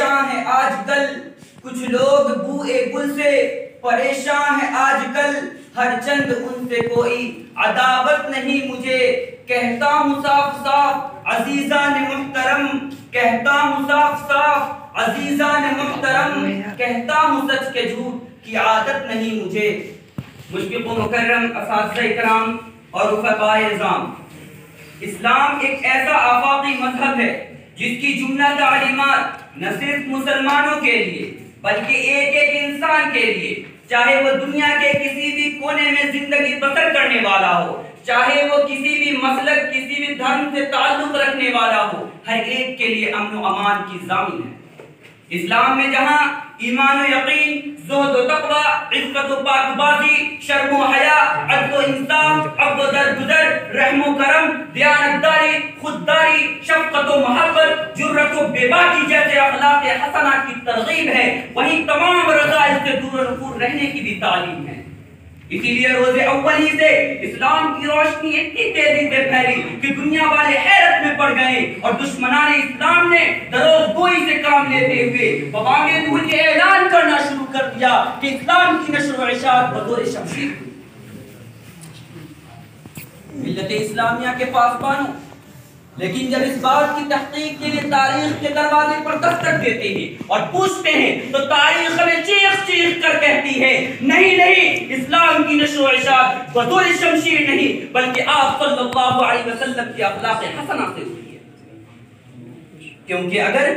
پریشان ہیں آج کل، کچھ لوگ بوئے گل سے پریشان ہیں آج کل، ہر چند ان سے کوئی عداوت نہیں مجھے، کہتا ہوں صاف صاف عزیزان محترم، کہتا ہوں صاف صاف عزیزان محترم، کہتا ہوں سچ کے جھوٹ کی عادت نہیں مجھے۔ مشفق و مکرم اساتذہ کرام اور رفقاء نظام، اسلام ایک ایسا آفاقی مذہب ہے جس کی جملہ تعلیمات نہ صرف مسلمانوں کے لیے بلکہ ایک ایک انسان کے لیے، چاہے وہ دنیا کے کسی بھی کونے میں زندگی بسر کرنے والا ہو، چاہے وہ کسی بھی مسلک کسی بھی دھرم سے تعلق رکھنے والا ہو، ہر ایک کے لیے امن و امان کی ضامن ہے۔ اسلام میں جہاں ایمان و یقین، زہد و تقوی، عفت و پاک بازی، شرم و حیا، عدل و انصاف، عفو و درگزر، رحم و کرم، دیانتداری، خودداری، شفقت و محبت، جرأت و بے باکی جیسے اخلاق حسنہ کی ترغیب ہے، وہیں تمام رذائل سے دور و نفور رہنے کی بھی تعلیم ہے۔ اسی لیے روز اول ہی سے اسلام کی روشنی اتنی تیزی سے پھیلی کہ دنیا والے حیرت میں پڑ گئے اور دشمنان اسلام نے دروغ گوئی سے کام لیتے ہوئے ببانگ دور کے اعلان کرنا شروع کر دیا کہ اسلام کی نشر و اشاعت بطور شمشیر ہوئی۔ ملت اسلامیہ کے پاسبانوں، لیکن جب اس بات کی تحقیق کے لیے تاریخ کے دروازے پر دستک دیتے ہیں اور پوچھتے ہیں تو تاریخ ہمیں چیخ چیخ کر کہتی ہے نہیں نہیں، اسلام کی نشر و اشاعت بطور شمشیر نہیں بلکہ آپ صلی اللہ علیہ وسلم کی اخلاق حسنہ سے ہوئی ہے۔ کیونکہ اگر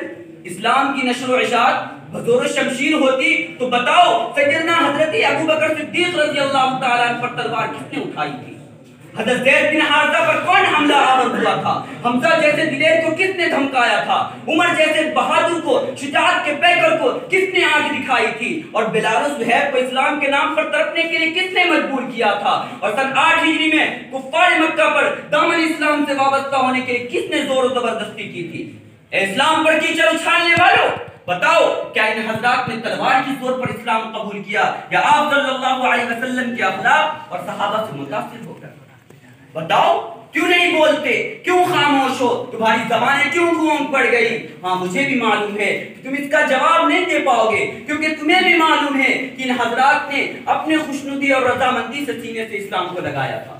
اسلام کی نشر و اشاعت بطور شمشیر ہوتی تو بتاؤ سیدنا حضرت ابوبکر صدیق رضی اللہ تعالیٰ عنہ پر تلوار کس نے اٹھائی تھی؟ حضرت زید بن حارثہ پر کون حملہ آور ہوا تھا؟ حمزہ جیسے دلیر کو کس نے دھمکایا تھا؟ عمر جیسے بہادر کو، شجاعت کے پیکر کو کس نے آنکھ دکھائی تھی؟ اور بلال زہیر کو اسلام کے نام پر تڑپنے کے لیے کس نے مجبور کیا تھا؟ اور سن 8 ہجری میں کفار مکہ پر دامن اسلام سے وابستہ ہونے کے لیے کس نے زور و زبردستی کی تھی؟ اے اسلام پر کیچڑ اچھالنے والوں، بتاؤ کیا ان حضرات نے تلوار کی زور پر اسلام قبول کیا یا آپ صلی اللہ علیہ وسلم کے اخلاق اور صحابہ سے متاثر ہو کر؟ بتاؤ کیوں نہیں بولتے، کیوں خاموش ہو، تمہاری زبانیں کیوں گونگ پڑ گئی؟ ہاں مجھے بھی معلوم ہے کہ تم اس کا جواب نہیں دے پاؤ گے، کیونکہ تمہیں بھی معلوم ہے کہ ان حضرات نے اپنے خوشنودی اور رضامندی سے سینے سے اسلام کو لگایا تھا۔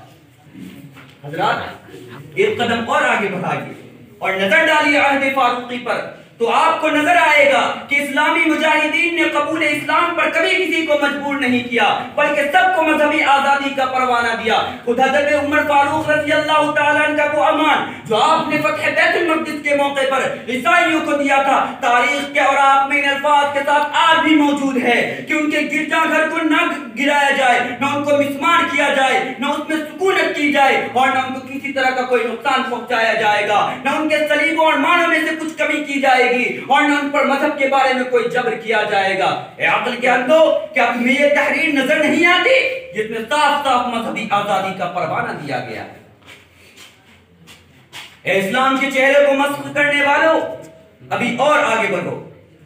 حضرات ایک قدم اور آگے بڑھائیے اور نظر ڈالیے عہد فاروقی پر، تو آپ کو نظر آئے گا کہ اسلامی مجاہدین نے قبول اسلام پر کبھی کسی کو مجبور نہیں کیا بلکہ سب کو مذہبی آزادی کا پروانہ دیا۔ خود حضرت عمر فاروق رضی اللہ تعالیٰ عنہ کا وہ امان جو آپ نے فتح بیت المقدس کے موقع پر عیسائیوں کو دیا تھا، تاریخ کے اوراق میں ان الفاظ کے ساتھ آج بھی موجود ہے کہ ان کے گرجا گھر کو نہ گرایا جائے، نہ ان کو مسمار کیا جائے، نہ اس میں سکونت کی جائے اور نہ ان کو کسی طرح کا کوئی نقصان پہنچایا جائے گا، نہ ان کے صلیبوں اور مانوں میں سے کچھ کمی کی جائے گی اور نہ ان پر مذہب کے بارے میں کوئی جبر کیا جائے گا۔ اے عقل کے اندھو، کیا تمہیں یہ تحریر نظر نہیں آتی جس میں صاف صاف مذہبی آزادی کا پروانہ دیا گیا ہے؟ اے اسلام کے چہرے کو مسخ کرنے والوں، ابھی اور آگے بڑھو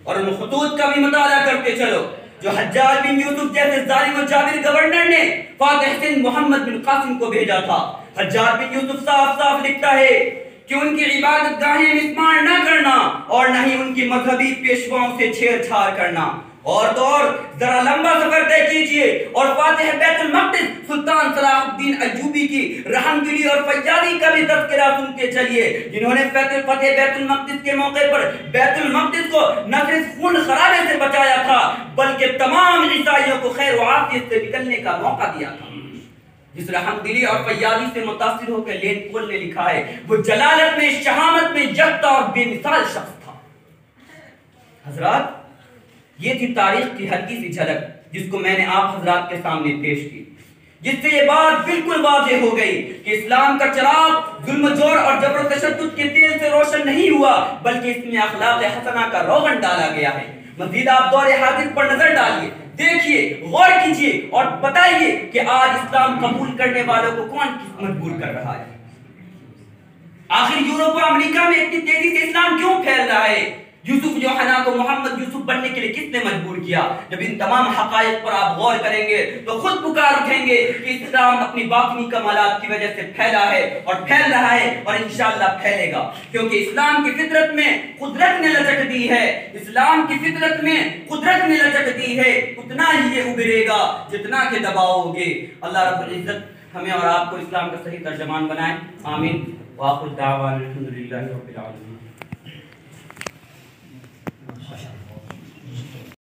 اور ان خطوط کا بھی مطالعہ کرتے چلو جو حجاج بن یوسف جیسے ظالم و جابر گورنر نے فاتح سندھ محمد بن قاسم کو بھیجا تھا۔ حجاج بن یوسف صاف صاف لکھتا ہے کہ ان کی عبادت گاہیں مسمار نہ کرنا اور نہ ہی ان کی مذہبی پیشواؤں سے چھیڑ چھاڑ کرنا۔ اور تو اور ذرا لمبا سفر طے کیجئے اور فاتح بیت المقدس سلطان صلاح الدین ایوبی کی رحم دلی اور فیاضی کا بھی تذکرہ سنتے چلیے، جنہوں نے فتح بیت المقدس کے موقع پر بیت المقدس کو نہ صرف خون خرابے سے بچایا تھا بلکہ تمام عیسائیوں کو خیر و عافیت سے نکلنے کا موقع دیا تھا۔ جس رحم دلی اور فیاضی سے متاثر ہو کر لین پول نے لکھا ہے وہ جلالت میں، شہامت میں یکتا اور بے مثال شخص تھا۔ حضرات یہ تھی تاریخ کی ہلکی سی جھلک جس کو میں نے آپ حضرات کے سامنے پیش کی، جس سے یہ بات بالکل واضح ہو گئی کہ اسلام کا چراغ ظلم و جور اور جبر و تشدد کے تیل سے روشن نہیں ہوا بلکہ اس میں اخلاق حسنہ کا روغن ڈالا گیا ہے۔ مزید آپ دور حاضر پر نظر ڈالیے، دیکھیے، غور کیجیے اور بتائیے کہ آج اسلام قبول کرنے والوں کو کون مجبور کر رہا ہے؟ آخر یورپ اور امریکہ میں اتنی تیزی سے اسلام کیوں پھیل رہا ہے؟ یوسف یوحنا کو محمد یوسف بننے کے لیے کس نے مجبور کیا؟ جب ان تمام حقائق پر آپ غور کریں گے تو خود پکار اٹھیں گے کہ اسلام اپنی باطنی کمالات کی وجہ سے پھیلا ہے اور پھیل رہا ہے اور انشاءاللہ پھیلے گا، کیونکہ اسلام کی فطرت میں قدرت نے لچک دی ہے، اسلام کی فطرت میں قدرت نے لچک دی ہے، اتنا ہی یہ ابھرے گا جتنا کہ دباؤ گے۔ اللہ رب العزت ہمیں اور آپ کو اسلام کا صحیح ترجمان بنائے، آمین۔ وآخر دعوانا الحمدللہ رب العالمین۔